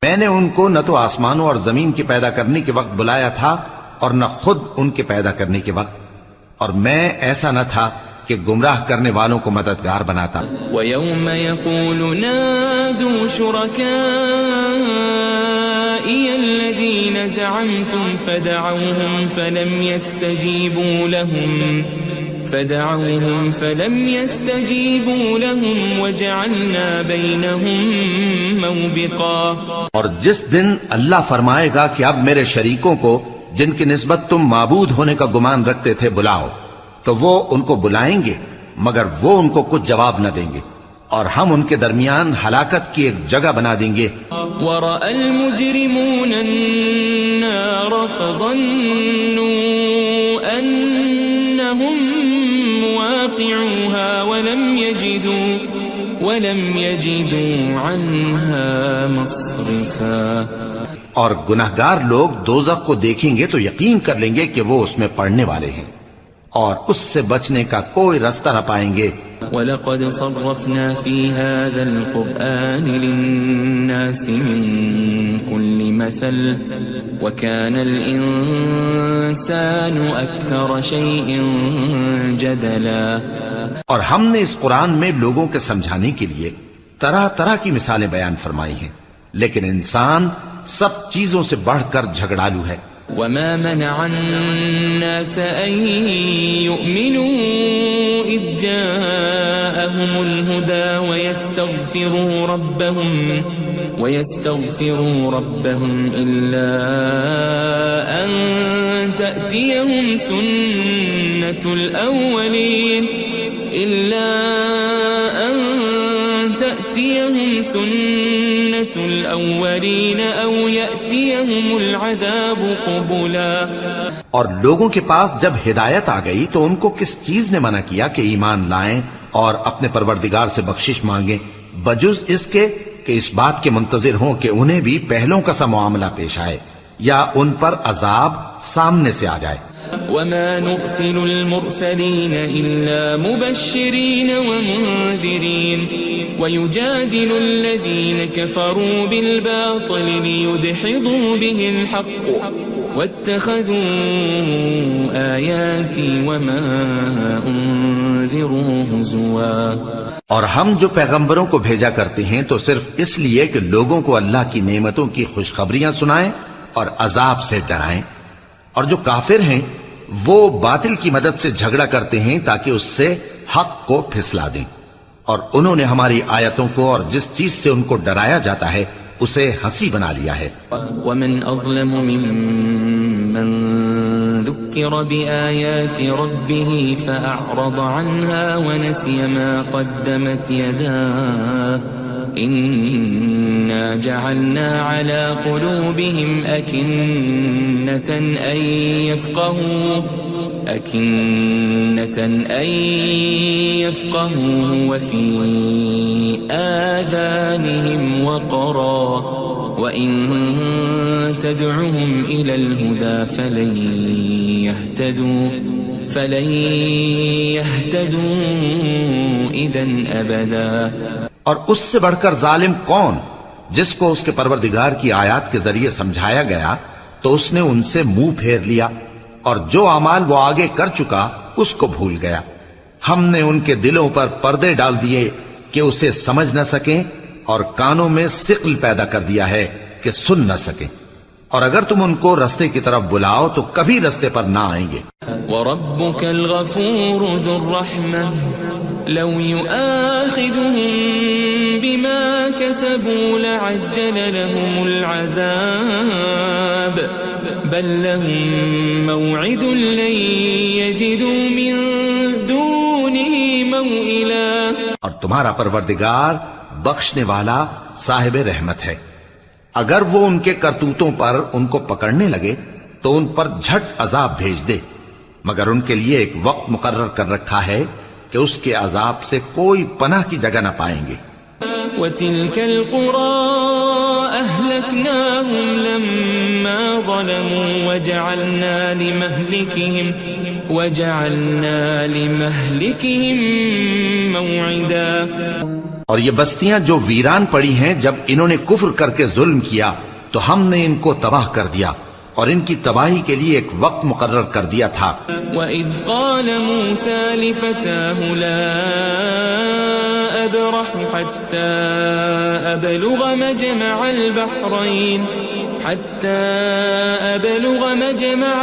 میں نے ان کو نہ تو آسمانوں اور زمین کے پیدا کرنے کے وقت بلایا تھا اور نہ خود ان کے پیدا کرنے کے وقت، اور میں ایسا نہ تھا کہ گمراہ کرنے والوں کو مددگار بناتا. وَيَوْمَ يَقُولُ نَادُوا شُرَكَائِيَ الَّذِينَ زَعَمْتُمْ فَدَعَوْهُمْ فَلَمْ يَسْتَجِيبُوا لَهُمْ وَجَعَلْنَا بَيْنَهُمْ مَوْبِقًا. اور جس دن اللہ فرمائے گا کہ اب میرے شریکوں کو جن کی نسبت تم معبود ہونے کا گمان رکھتے تھے بلاؤ، تو وہ ان کو بلائیں گے مگر وہ ان کو کچھ جواب نہ دیں گے، اور ہم ان کے درمیان ہلاکت کی ایک جگہ بنا دیں گے. وَرَأَى الْمُجْرِمُونَ النَّارَ فَظَنُّوا أَنَّهُمْ مُوَاقِعُوهَا وَلَمْ يَجِدُوا عَنْهَا مَصْرِفًا. اور گناہگار لوگ دوزخ کو دیکھیں گے تو یقین کر لیں گے کہ وہ اس میں پڑنے والے ہیں اور اس سے بچنے کا کوئی راستہ نہ پائیں گے. وَلَقَدْ صَرَّفْنَا فِي هَذَا الْقُرْآنِ لِلنَّاسِ مِنْ كُلِّ مَثَلٍ وَكَانَ الْإِنسَانُ أَكْثَرَ شَيْءٍ جَدَلًا. اور ہم نے اس قرآن میں لوگوں کے سمجھانے کے لیے طرح طرح کی مثالیں بیان فرمائی ہیں، لیکن انسان سب چیزوں سے بڑھ کر جھگڑالو ہے. وما منع الناس أن يؤمنوا إذ جاءهم الهدى ويستغفروا ربهم إلا أن تأتيهم سنة الأولين أو يأتيهم العذاب قبلا. اور لوگوں کے پاس جب ہدایت آ گئی تو ان کو کس چیز نے منع کیا کہ ایمان لائیں اور اپنے پروردگار سے بخشش مانگیں بجز اس کے کہ اس بات کے منتظر ہوں کہ انہیں بھی پہلوں کا سا معاملہ پیش آئے یا ان پر عذاب سامنے سے آ جائے. وما نرسل المرسلين إلا مبشرين ومنذرين ويجادل الذين كفروا بالباطل ليدحضوا به الحق واتخذوا آياتي وما أنذروا هزوا. اور ہم جو پیغمبروں کو بھیجا کرتے ہیں تو صرف اس لیے کہ لوگوں کو اللہ کی نعمتوں کی خوشخبریاں سنائیں اور عذاب سے ڈرائیں. اور جو کافر ہیں وہ باطل کی مدد سے جھگڑا کرتے ہیں تاکہ اس سے حق کو پھسلا دیں. اور انہوں نے ہماری آیتوں کو اور جس چیز سے ان کو ڈرایا جاتا ہے اسے ہنسی بنا لیا ہے. ومن اظلم ممن ذكر بآيات ربه فأعرض عنها ونسي ما قدمت يداه إنا جعلنا على قلوبهم أكنة أن يفقهوه وفي آذانهم وقرا وإن تدعهم إلى الهدى فلن يهتدوا إذن أبدا. اور اس سے بڑھ کر ظالم کون جس کو اس کے پروردگار کی آیات کے ذریعے سمجھایا گیا تو اس نے ان سے منہ پھیر لیا اور جو اعمال وہ آگے کر چکا اس کو بھول گیا. ہم نے ان کے دلوں پر پردے ڈال دیے کہ اسے سمجھ نہ سکیں اور کانوں میں ثقل پیدا کر دیا ہے کہ سن نہ سکیں. اور اگر تم ان کو رستے کی طرف بلاؤ تو کبھی رستے پر نہ آئیں گے. وَرَبُّكَ الْغَفُورُ ذُو الرَّحْمَةِ لَوْ يُؤَاخِذُهُم بِمَا كَسَبُوا لَعَجَّلَ لَهُمُ الْعَذَابَ بَل لَّهُم مَّوْعِدٌ لَّن يَجِدُوا مِن دُونِهِ مَوْئِلًا. اور تمہارا پروردگار بخشنے والا صاحب رحمت ہے. اگر وہ ان کے کرتوتوں پر ان کو پکڑنے لگے تو ان پر جھٹ عذاب بھیج دے مگر ان کے لیے ایک وقت مقرر کر رکھا ہے کہ اس کے عذاب سے کوئی پناہ کی جگہ نہ پائیں گے. وَتِلْكَ الْقُرَىٰ أَهْلَكْنَاهُمْ لَمَّا ظَلَمُوا وَجَعَلْنَا لِمَهْلِكِهِمْ مَوْعِدًا. اور یہ بستیاں جو ویران پڑی ہیں جب انہوں نے کفر کر کے ظلم کیا تو ہم نے ان کو تباہ کر دیا اور ان کی تباہی کے لیے ایک وقت مقرر کر دیا تھا. وَإِذْ قَالَ مُوسَى لِفَتَاهُ لَا أَبْرَحُ حَتَّى أَبْلُغَ مَجْمَعَ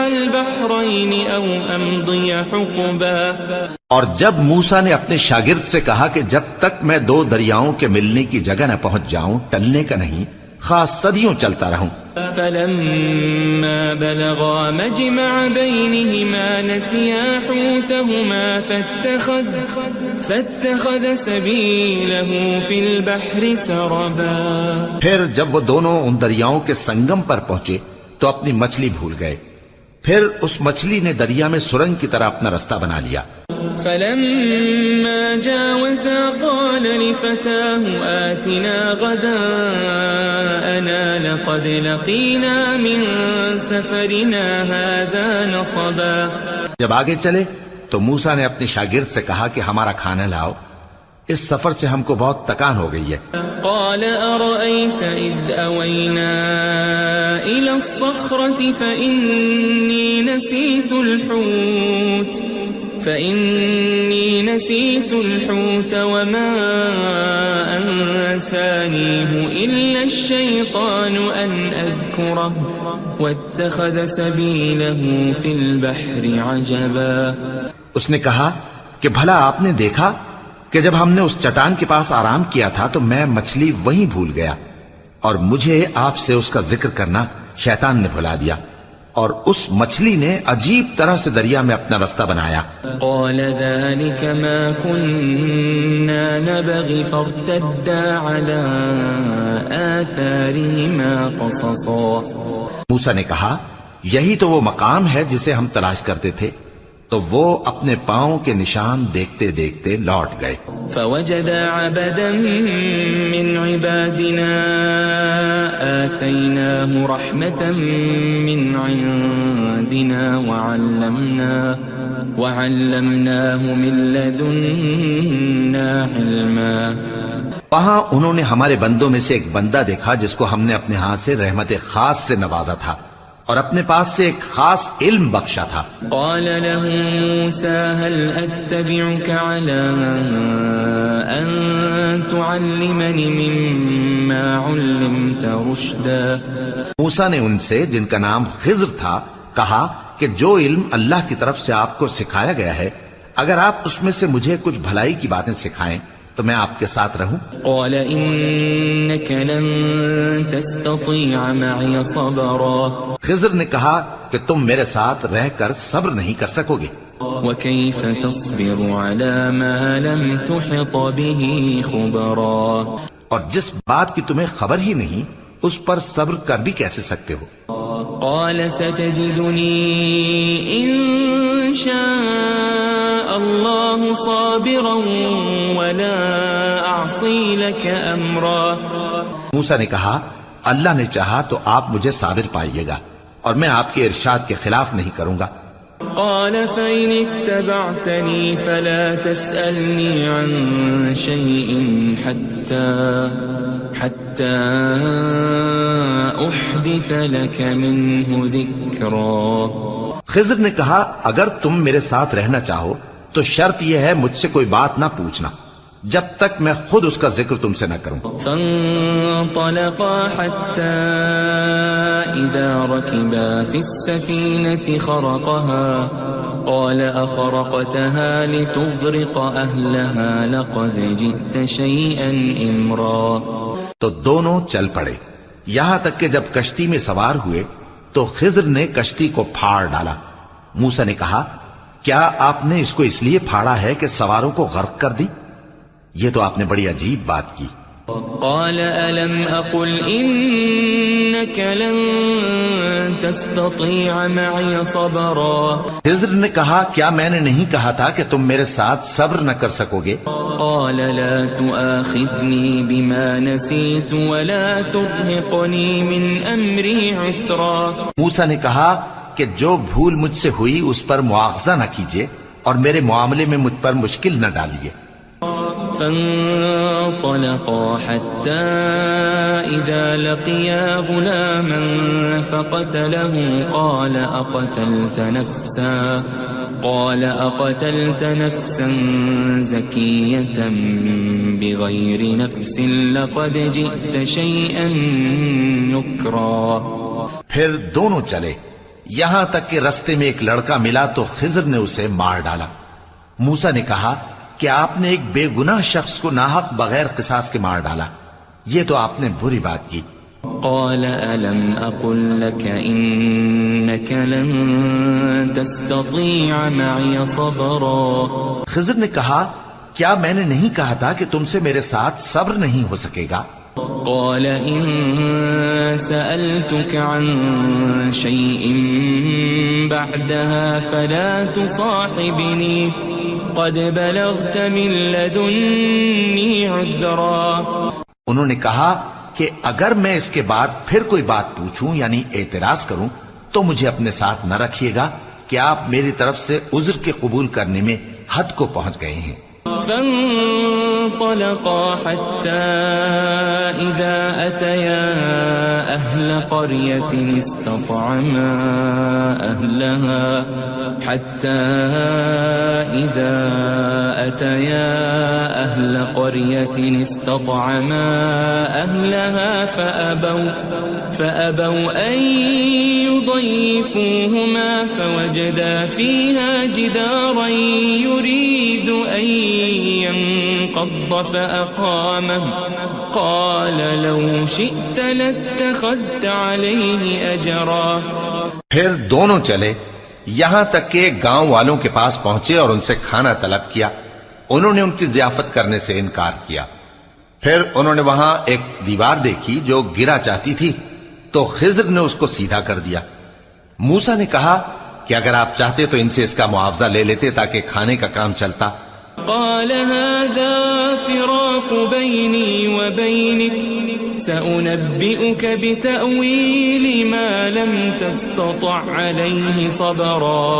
الْبَحْرَيْنِ أَوْ أَمْضِيَ حُقُبًا. اور جب موسیٰ نے اپنے شاگرد سے کہا کہ جب تک میں دو دریاؤں کے ملنے کی جگہ نہ پہنچ جاؤں ٹلنے کا نہیں خاص صدیوں چلتا رہوں. فَلَمَّا بَلَغَا مَجْمَعَ بَيْنِهِمَا نَسِيَا حُوتَهُمَا فَاتَّخَذَ سَبِيلَهُ فِي الْبَحْرِ سَرَبًا. پھر جب وہ دونوں ان دریاؤں کے سنگم پر پہنچے تو اپنی مچھلی بھول گئے. پھر اس مچھلی نے دریا میں سرنگ کی طرح اپنا رستہ بنا لیا. فَلَمَّا جَاوَزَا قَالَ لِفَتَاهُ آتِنَا غَدَاءَنَا لَقَدْ لَقِينَا مِن سَفَرِنَا هَذَا نَصَبًا. جب آگے چلے تو موسیٰ نے اپنے شاگرد سے کہا کہ ہمارا کھانا لاؤ اس سفر سے ہم کو بہت تکان ہو گئی ہے. قال أرأيت إذ أوينا إلى الصخرة فإني نسيت الحوت وما أنسانيه إلا الشيطان أن أذكره واتخذ سبيله في البحر عجبا. اس نے کہا کہ بھلا آپ نے دیکھا کہ جب ہم نے اس چٹان کے پاس آرام کیا تھا تو میں مچھلی وہیں بھول گیا اور مجھے آپ سے اس کا ذکر کرنا شیطان نے بھلا دیا اور اس مچھلی نے عجیب طرح سے دریا میں اپنا رستہ بنایا. قال ذلك ما كنا نبغي فارتدا على آثارهما قصصا. موسیٰ نے کہا یہی تو وہ مقام ہے جسے ہم تلاش کرتے تھے. تو وہ اپنے پاؤں کے نشان دیکھتے دیکھتے لوٹ گئے. فوجد عبدا من عبادنا آتيناه رحمة من عندنا وعلمناه من لدنا علما. وہاں انہوں نے ہمارے بندوں میں سے ایک بندہ دیکھا جس کو ہم نے اپنے ہاتھ سے رحمت خاص سے نوازا تھا اور اپنے پاس سے ایک خاص علم بخشا تھا. قال له موسى هل أتبعك على أن تعلمني مما علمت رشدا. موسیٰ نے ان سے جن کا نام خضر تھا کہا کہ جو علم اللہ کی طرف سے آپ کو سکھایا گیا ہے اگر آپ اس میں سے مجھے کچھ بھلائی کی باتیں سکھائیں تو میں آپ کے ساتھ رہوں. قال إنك لن تستطيع معي صبرا. خضر نے کہا کہ تم میرے ساتھ رہ کر صبر نہیں کر سکو گے. وكيف تصبر على ما لم تحط به خبرا. اور جس بات کی تمہیں خبر ہی نہیں اس پر صبر کر بھی کیسے سکتے ہو. قال ستجدني إن شاء الله صابرا ولا أعصي لك أمرا. موسیٰ نے کہا اللہ نے چاہا تو آپ مجھے صابر پائیے گا اور میں آپ کے ارشاد کے خلاف نہیں کروں گا. قال فإن اتبعتني فلا تسألني عن شيء حتى أحدث لك منه ذكرا. خضر نے کہا اگر تم میرے ساتھ رہنا چاہو تو شرط یہ ہے مجھ سے کوئی بات نہ پوچھنا جب تک میں خود اس کا ذکر تم سے نہ کروں. فانطلقا حتى إذا ركبا في السفينة خرقها قال أخرقتها لتغرق أهلها لقد جئت شيئا إمرا. تو دونوں چل پڑے یہاں تک کہ جب کشتی میں سوار ہوئے تو خضر نے کشتی کو پھاڑ ڈالا. موسیٰ نے کہا کیا آپ نے اس کو اس لیے پھاڑا ہے کہ سواروں کو غرق کر دی؟ یہ تو آپ نے بڑی عجیب بات کی. قال ألم أقل إنك لن تستطيع معي صبرا. خضر نے کہا کیا میں نے نہیں کہا تھا کہ تم میرے ساتھ صبر نہ کر سکو گے؟ قال لا تؤاخذني بما نسيت ولا ترهقني من أمري عسرا. موسیٰ نے کہا کہ جو بھول مجھ سے ہوئی اس پر مواخذہ نہ کیجیے اور میرے معاملے میں مجھ پر مشکل نہ ڈالیے. فانطلقا حتى إذا لقيا غلاما فقتله قال أقتلت نفسا زكية بغير نفس لقد جئت شيئا نكرا. پھر دونوں چلے یہاں تک کہ رستے میں ایک لڑکا ملا تو خضر نے اسے مار ڈالا. موسیٰ نے کہا کہ آپ نے ایک بے گناہ شخص کو ناحق بغیر قصاص کے مار ڈالا. یہ تو آپ نے بری بات کی. قال ألم أقل لك إنك لن تستطيع معي صبرا. خضر نے کہا کیا میں نے نہیں کہا تھا کہ تم سے میرے ساتھ صبر نہیں ہو سکے گا؟ قال إن سألتك عن شيء بعدها فلا تصاحبني قد بلغت من لدني عذرا. انہوں نے کہا کہ اگر میں اس کے بعد پھر کوئی بات پوچھوں یعنی اعتراض کروں تو مجھے اپنے ساتھ نہ رکھیے گا کہ آپ میری طرف سے عذر کے قبول کرنے میں حد کو پہنچ گئے ہیں. فانطلقا حتى إذا أتيا أهل قرية استطعما أهلها فأبوا أن ضيفوهما فوجدا فيها جدارا يريد أن ينقض فأقامه قال لو شئت لاتخذت عليه أجرا. پھر دونوں چلے یہاں تک کہ گاؤں والوں کے پاس پہنچے اور ان سے کھانا طلب کیا. انہوں نے ان کی ضیافت کرنے سے انکار کیا. پھر انہوں نے وہاں ایک دیوار دیکھی جو گرا چاہتی تھی تو خضر نے اس کو سیدھا کر دیا. موسیٰ نے کہا کہ اگر آپ چاہتے تو ان سے اس کا معاوضہ لے لیتے تاکہ کھانے کا کام چلتا. قال هذا فراق بيني وبينك سأنبئك بتأويل ما لم تستطع عليه صبرا.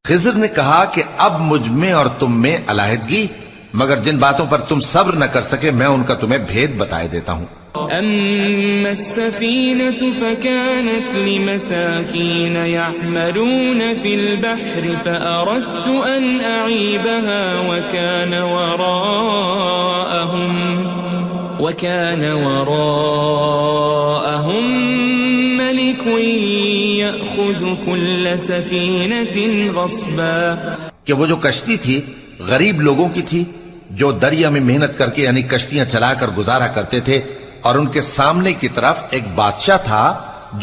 خضر نے کہا کہ اب مجھ میں اور تم میں علیحدگی، مگر جن باتوں پر تم صبر نہ کر سکے میں ان کا تمہیں بھید بتائے دیتا ہوں. أما السفينة فكانت لمساكين يعملون في البحر فأردت أن أعيبها وكان وراءهم ملك يأخذ كل سفينة غصبا. کہ وہ جو کشتی تھی غریب لوگوں کی تھی جو دریا میں محنت کر کے یعنی کشتیاں چلا کر گزارا کرتے تھے، اور ان کے سامنے کی طرف ایک بادشاہ تھا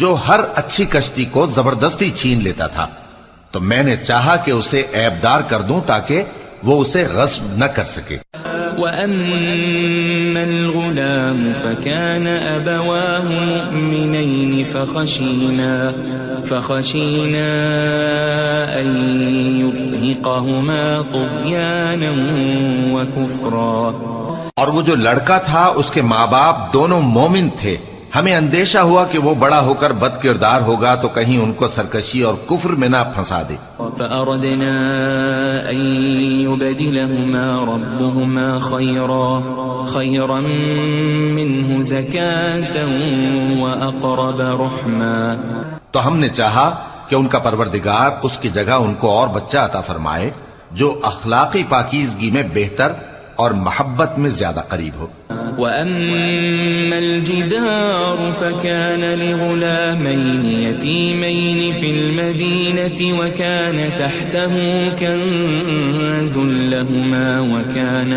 جو ہر اچھی کشتی کو زبردستی چھین لیتا تھا. تو میں نے چاہا کہ اسے عیبدار کر دوں تاکہ وہ اسے غصب نہ کر سکے. وَأَمَّا الْغُلَامُ فَكَانَ أَبَوَاهُ مُؤْمِنَيْنِ فَخَشِينَا أَن يُرْهِقَهُمَا طُغْيَانًا وَكُفْرًا. اور وہ جو لڑکا تھا اس کے ماں باپ دونوں مومن تھے، ہمیں اندیشہ ہوا کہ وہ بڑا ہو کر بد کردار ہوگا تو کہیں ان کو سرکشی اور کفر میں نہ پھنسا دے. فأردنا أن يبدلهما ربهما خيرا منه زكاة وأقرب رحما. تو ہم نے چاہا کہ ان کا پروردگار اس کی جگہ ان کو اور بچہ عطا فرمائے جو اخلاقی پاکیزگی میں بہتر اور محبت میں زیادہ قریب ہو. وَأَمَّا الْجِدَارُ فَكَانَ لِغُلَامَيْنِ يَتِيمَيْنِ فِي الْمَدِينَةِ وَكَانَ تَحْتَهُ كَنْزٌ لَهُمَا وَكَانَ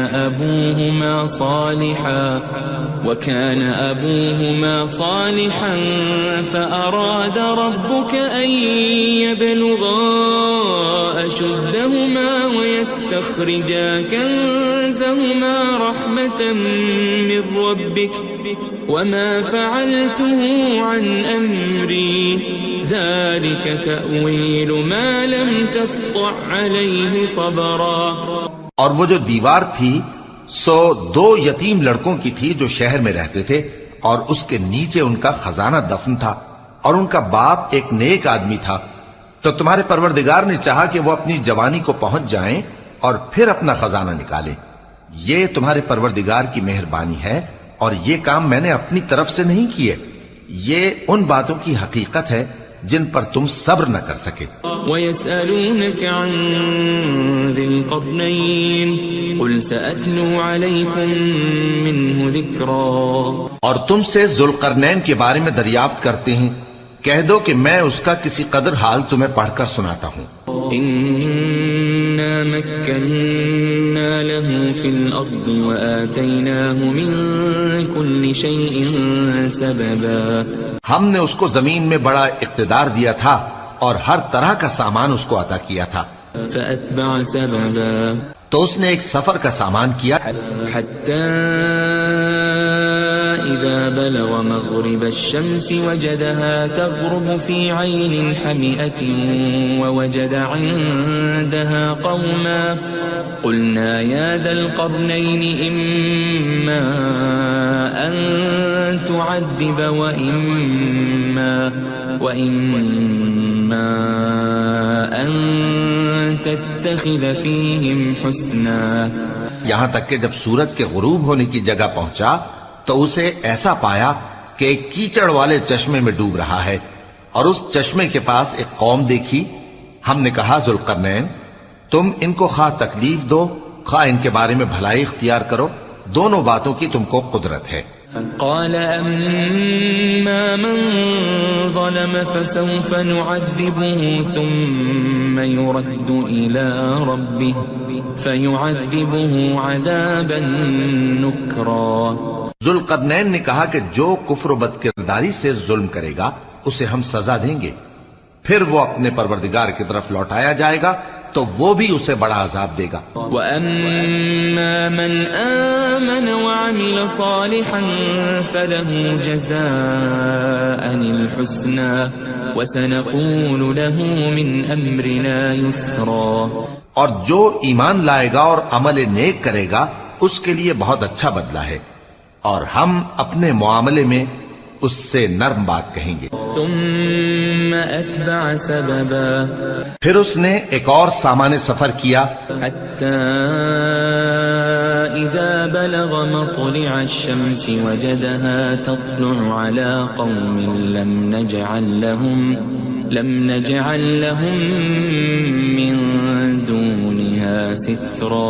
أَبُوهُمَا صَالِحًا فَأَرَادَ رَبُّكَ أَن يَبْلُغَا أَشُدَّهُمَا وَيَسْتَخْرِجَا كَنزَهُمَا رَحْمَةً من ربك وما فعلته عن أمري ذلك تأويل ما لم تسطع عليه صبرا. اور وہ جو دیوار تھی سو 2 یتیم لڑکوں کی تھی جو شہر میں رہتے تھے اور اس کے نیچے ان کا خزانہ دفن تھا اور ان کا باپ ایک نیک آدمی تھا. تو تمہارے پروردگار نے چاہا کہ وہ اپنی جوانی کو پہنچ جائیں اور پھر اپنا خزانہ نکالے. یہ تمہارے پروردگار کی مہربانی ہے اور یہ کام میں نے اپنی طرف سے نہیں کیے. یہ ان باتوں کی حقیقت ہے جن پر تم صبر نہ کر سکے. وَيَسْأَلُونَكَ عَنْ ذِي الْقَرْنَيْنِ قُلْ سَأَتْلُو عَلَيْكُمْ مِنْهُ ذِكْرًا. اور تم سے ذوالقرنین کے بارے میں دریافت کرتے ہیں، کہہ دو کہ میں اس کا کسی قدر حال تمہیں پڑھ کر سناتا ہوں. إِنَّا مَكَّنَّا لَهُ فِي الْأَرْضِ وَآتَيْنَاهُ مِنْ كُلِّ شَيْءٍ سَبَبًا. ہم نے اس کو زمین میں بڑا اقتدار دیا تھا اور ہر طرح کا سامان اس کو عطا کیا تھا. فَأَتْبَعَ سَبَبًا. تو اس نے ایک سفر کا سامان کیا حَتَّى إِذَا بَلَغَ مَغْرِبَ الشَّمْسِ وَجَدَهَا تَغْرُبُ فِي عَيْنٍ حَمِئَةٍ وَوَجَدَ عِندَهَا قَوْمًا قُلْنَا يَا ذَا الْقَرْنَيْنِ إِمَّا أَن تُعَذِّبَ وَإِمَّا أَن تَتَّخِذَ فِيهِمْ حُسْنًا. یہاں تک کہ جب سورج کے غروب ہونے کی جگہ پہنچا تو اسے ایسا پایا کہ ایک کیچڑ والے چشمے میں ڈوب رہا ہے اور اس چشمے کے پاس ایک قوم دیکھی. ہم نے کہا ذوالقرنین تم ان کو خواہ تکلیف دو خواہ ان کے بارے میں بھلائی اختیار کرو دونوں باتوں کی تم کو قدرت ہے۔ قال أما من ظلم فسوف نعذبه ثم يرد إلى ربه فيعذبه عذابا نكرا۔ ذوالقرنین نے کہا کہ جو کفر و بد کرداری سے ظلم کرے گا اسے ہم سزا دیں گے، پھر وہ اپنے پروردگار کی طرف لوٹایا جائے گا تو وہ بھی اسے بڑا عذاب دے گا۔ وَأَمَّا مَنْ آمَنَ وَعَمِلَ صَالِحًا فَلَهُ جَزَاءً الْحُسْنَى وَسَنَقُولُ لَهُ مِنْ أَمْرِنَا يُسْرًا۔ اور جو ایمان لائے گا اور عمل نیک کرے گا اس کے لیے بہت اچھا بدلہ ہے، اور ہم اپنے معاملے میں اس سے نرم بات کہیں گے۔ ثم أتبع سببا، پھر اس نے ایک اور سامان سفر کیا، حتى إذا بلغ مطلع الشمس وجدها تطلع على قوم لم نجعل لهم من دونها سترا۔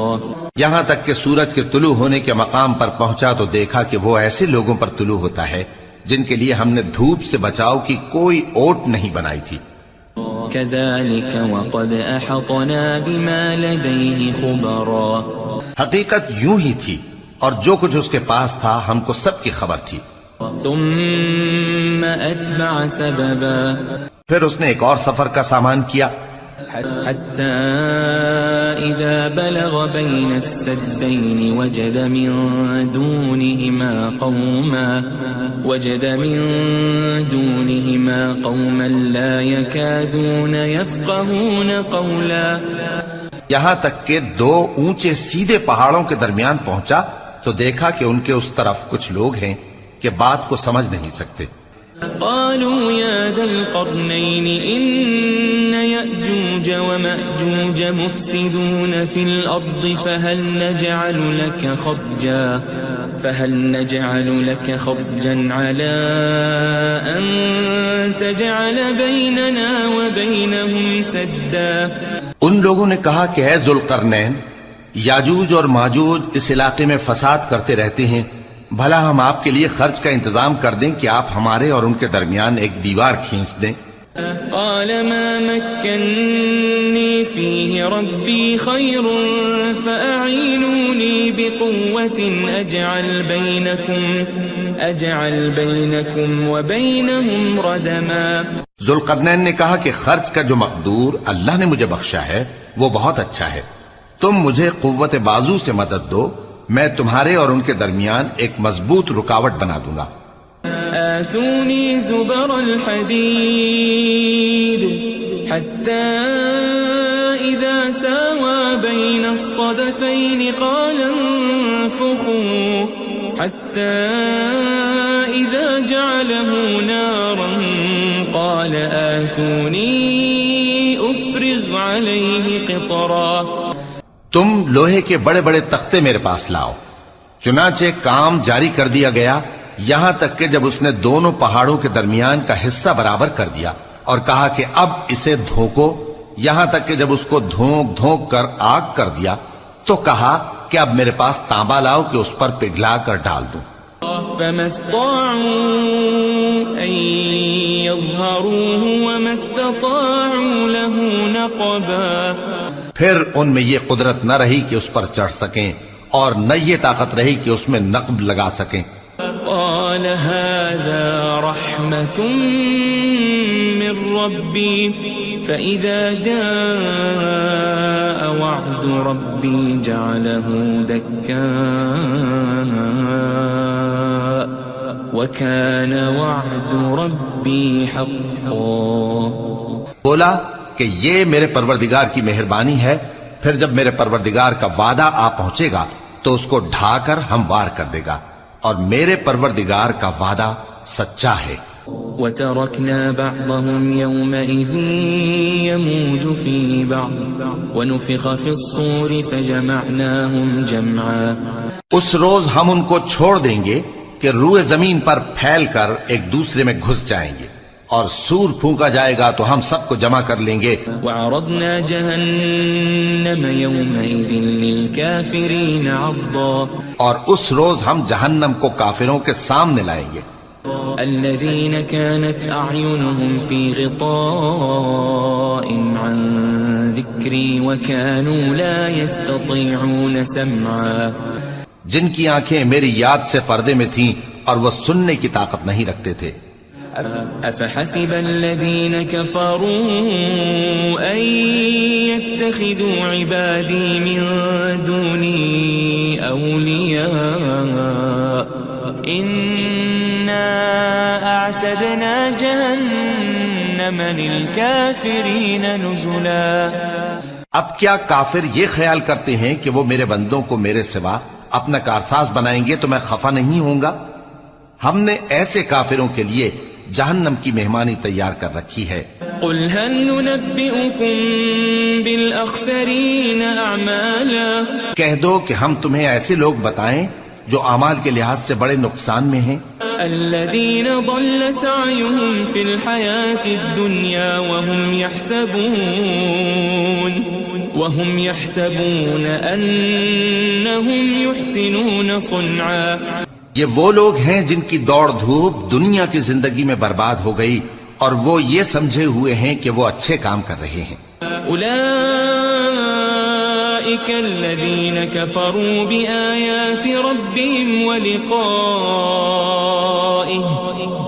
یہاں تک کہ سورج کے طلوع ہونے کے مقام پر پہنچا تو دیکھا کہ وہ ایسے لوگوں پر طلوع ہوتا ہے جن کے لیے ہم نے دھوپ سے بچاؤ کی کوئی اوٹ نہیں بنائی تھی۔ كذلك وقد أحطنا بما لديه خبرا، حقیقت یوں ہی تھی اور جو کچھ اس کے پاس تھا ہم کو سب کی خبر تھی۔ ثم أتبع سببا، پھر اس نے ایک اور سفر کا سامان کیا، حتى إذا بلغ بين السدين وجد من دونهما قوما لا يكادون يفقهون قولا۔ یہاں تک کہ دو اونچے سیدھے پہاڑوں کے درمیان پہنچا تو دیکھا کہ ان کے اس طرف کچھ لوگ ہیں کہ بات کو سمجھ نہیں سکتے۔ قالوا يا ذا القرنين إن يأجوج ومأجوج مفسدون في الأرض فهل نجعل لك خرجا على أن تجعل بيننا وبينهم سدا۔ ان لوگوں نے کہا کہ اے ذوالقرنین، یاجوج اور ماجوج اس علاقے میں فساد کرتے رہتے ہیں، بھلا ہم آپ کے لیے خرچ کا انتظام کر دیں کہ آپ ہمارے اور ان کے درمیان ایک دیوار کھینچ دیں۔ قال ما مكنني فيه ربي خير فأعينوني بقوة أجعل بينكم وبينهم ردما۔ ذوالقرنین نے کہا کہ خرچ کا جو مقدور اللہ نے مجھے بخشا ہے وہ بہت اچھا ہے، تم مجھے قوت بازو سے مدد دو، میں تمہارے اور ان کے درمیان ایک مضبوط رکاوٹ بنا دوں گا۔ آتوني زبر الحديد حتى إذا ساوى بين الصدفين قال انفخوا حتى إذا جعله نارا قال آتوني أفرغ عليه قطرا۔ تم لوہے کے بڑے بڑے تختے میرے پاس لاؤ۔ چنانچہ کام جاری کر دیا گیا یہاں تک کہ جب اس نے دونوں پہاڑوں کے درمیان کا حصہ برابر کر دیا اور کہا کہ اب اسے دھوکو، یہاں تک کہ جب اس کو دھونک دھونک کر آگ کر دیا تو کہا کہ اب میرے پاس تانبا لاؤ کہ اس پر پگھلا کر ڈال دوں۔ فما استطاعوا أن يظهروه وما استطاعوا له نقبا۔ پھر ان میں یہ قدرت نہ رہی کہ اس پر چڑھ سکیں اور نہ یہ طاقت رہی کہ اس میں نقب لگا سکیں۔ قال هذا رحمة من ربي فإذا جاء وعد ربي جعله دكاء وكان وعد ربي حقا۔ بولا کہ یہ میرے پروردگار کی مہربانی ہے، پھر جب میرے پروردگار کا وعدہ آ پہنچے گا تو اس کو ڈھا کر ہموار کر دے گا، اور میرے پروردگار کا وعدہ سچا ہے۔ وَتَرَكْنَا بَعْضَهُمْ يَوْمَئِذٍ يَمُوجُ فِي بَعْضٍ وَنُفِخَ فِي الصُّورِ فَجَمَعْنَاهُمْ جَمْعًا۔ اس روز ہم ان کو چھوڑ دیں گے کہ روئے زمین پر پھیل کر ایک دوسرے میں گھس جائیں گے، اور سور پھونکا جائے گا تو ہم سب کو جمع کر لیں گے. وعرضنا جهنم يومئذ للكافرين عرضا اور اس روز ہم جہنم کو کافروں کے سامنے لائیں گے. الذين كانت أعينهم في غطاء عن ذكري وكانوا لا يستطيعون سمعا جن کی آنکھیں میری یاد سے پردے میں تھیں اور وہ سننے کی طاقت نہیں رکھتے تھے. أفحسب الذين كفروا أن يتخذوا عبادي من دوني أولياء إنا أعتدنا جهنم للكافرين نزلا. اب کیا کافر یہ خیال کرتے ہیں کہ وہ میرے بندوں کو میرے سوا اپنا کارساز بنائیں گے تو میں خفا نہیں ہوں گا؟ ہم نے ایسے کافروں کے لیے جہنم کی مہمانی تیار کر رکھی ہے. قل هل ننبئكم بالأخسرين أعمالا کہہ دو کہ ہم تمہیں ایسے لوگ بتائیں جو اعمال کے لحاظ سے بڑے نقصان میں ہیں. الذين ضل سعيهم في الحياة الدنيا وهم يحسبون أنهم يحسنون صنعا. یہ وہ لوگ ہیں جن کی دوڑ دھوپ دنیا کی زندگی میں برباد ہو گئی اور وہ یہ سمجھے ہوئے ہیں کہ وہ اچھے کام کر رہے ہیں. أولئك الذين كفروا بآيات ربهم ولقائه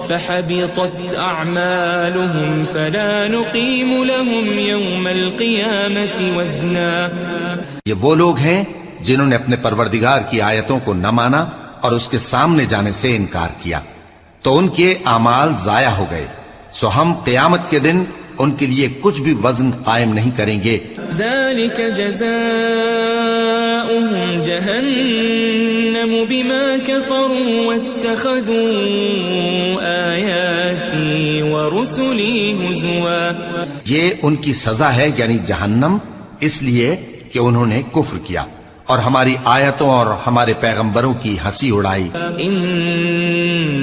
فحبطت أعمالهم فلا نقيم لهم يوم القيامة وزنا. یہ وہ لوگ ہیں جنہوں نے اپنے پروردگار کی آیتوں کو نہ مانا اور اس کے سامنے جانے سے انکار کیا تو ان کے اعمال ضائع ہو گئے، سو ہم قیامت کے دن ان کے لیے کچھ بھی وزن قائم نہیں کریں گے. ذلك جزاؤهم جهنم بما كفروا واتخذوا آياتي ورسلي هزوا. یہ ان کی سزا ہے یعنی جہنم، اس لیے کہ انہوں نے کفر کیا اور ہماری آیتوں اور ہمارے پیغمبروں کی ہنسی اڑائی. ان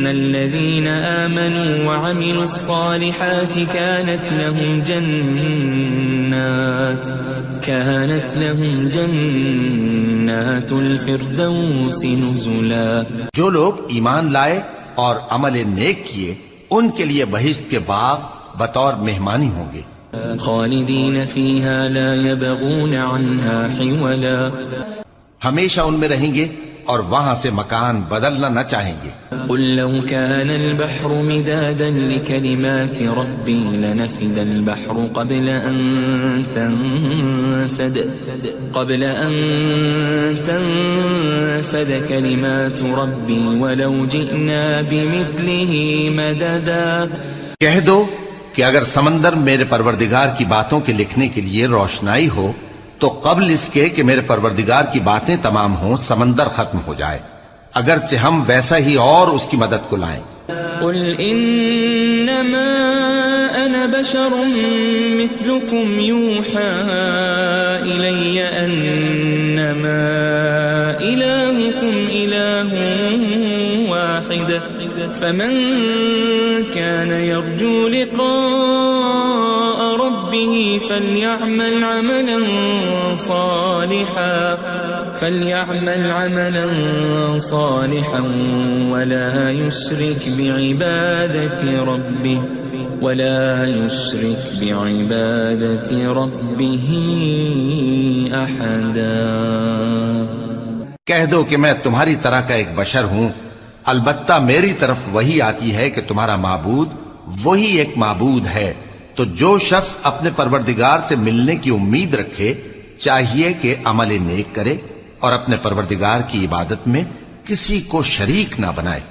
الذين آمنوا وعملوا الصالحات كانت لهم جنات الفردوس نزلا. جو لوگ ایمان لائے اور عمل نیک کیے ان کے لیے بہشت کے باغ بطور مہمانی ہوں گے. خالدین فیہا لا یبغون عنہا حولا. ہمیشہ ان میں رہیں گے اور وہاں سے مکان بدلنا نہ چاہیں گے. قل لو كان البحر مدادا لكلمات ربي لنفد البحر قبل أن تنفد كلمات ربي ولو جئنا بمثله مددا. کہہ دو کہ اگر سمندر میرے پروردگار کی باتوں کے لکھنے کے لیے روشنائی ہو تو قبل اس کے کہ میرے پروردگار کی باتیں تمام ہوں سمندر ختم ہو جائے، اگرچہ ہم ویسا ہی اور اس کی مدد کو لائیں. قل انما انا بشر مثلكم يوحى الي انما الهكم اله واحد فمن كان يرجو لقاء ربه فليعمل عملا صالحا ولا يشرك بعبادة ربه أحدا. کہہ دو کہ میں تمہاری طرح کا ایک بشر ہوں، البتہ میری طرف وہی آتی ہے کہ تمہارا معبود وہی ایک معبود ہے. تو جو شخص اپنے پروردگار سے ملنے کی امید رکھے چاہیے کہ عمل نیک کرے اور اپنے پروردگار کی عبادت میں کسی کو شریک نہ بنائے.